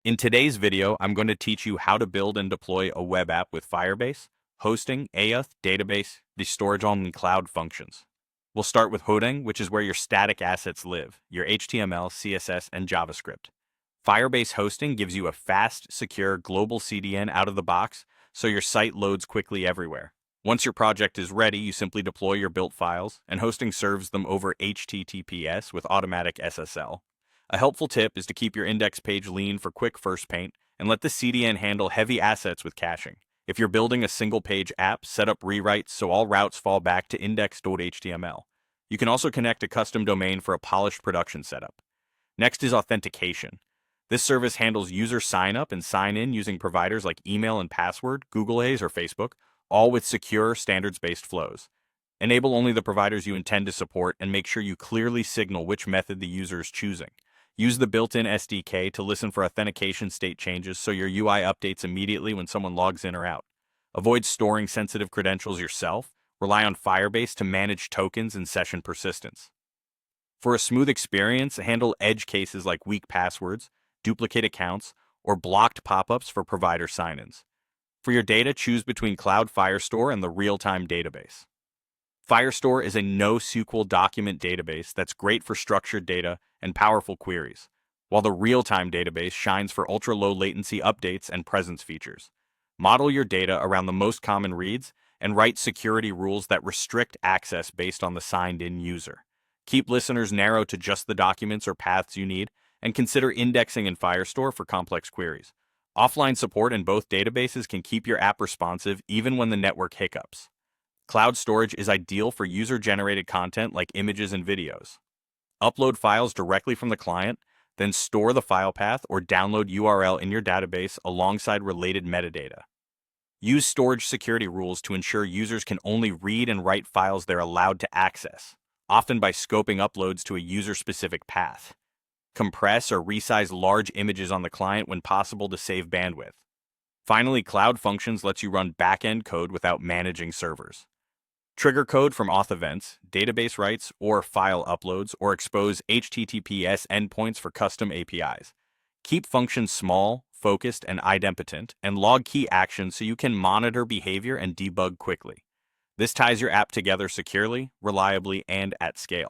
In today's video, I'm going to teach you how to build and deploy a web app with Firebase, hosting, auth, database, the storage on the cloud functions. We'll start with hosting, which is where your static assets live, your HTML, CSS, and JavaScript. Firebase hosting gives you a fast, secure, global CDN out of the box, so your site loads quickly everywhere. Once your project is ready, you simply deploy your built files, and hosting serves them over HTTPS with automatic SSL. A helpful tip is to keep your index page lean for quick first paint and let the CDN handle heavy assets with caching. If you're building a single-page app, set up rewrites so all routes fall back to index.html. You can also connect a custom domain for a polished production setup. Next is authentication. This service handles user sign-up and sign-in using providers like email and password, Google A's, or Facebook, all with secure, standards-based flows. Enable only the providers you intend to support and make sure you clearly signal which method the user is choosing. Use the built-in SDK to listen for authentication state changes so your UI updates immediately when someone logs in or out. Avoid storing sensitive credentials yourself. Rely on Firebase to manage tokens and session persistence. For a smooth experience, handle edge cases like weak passwords, duplicate accounts, or blocked pop-ups for provider sign-ins. For your data, choose between Cloud Firestore and the real-time database. Firestore is a NoSQL document database that's great for structured data and powerful queries, while the real-time database shines for ultra-low latency updates and presence features. Model your data around the most common reads and write security rules that restrict access based on the signed-in user. Keep listeners narrow to just the documents or paths you need, and consider indexing in Firestore for complex queries. Offline support in both databases can keep your app responsive even when the network hiccups. Cloud storage is ideal for user-generated content like images and videos. Upload files directly from the client, then store the file path or download URL in your database alongside related metadata. Use storage security rules to ensure users can only read and write files they're allowed to access, often by scoping uploads to a user-specific path. Compress or resize large images on the client when possible to save bandwidth. Finally, Cloud Functions lets you run back-end code without managing servers. Trigger code from auth events, database writes, or file uploads, or expose HTTPS endpoints for custom APIs. Keep functions small, focused, and idempotent, and log key actions so you can monitor behavior and debug quickly. This ties your app together securely, reliably, and at scale.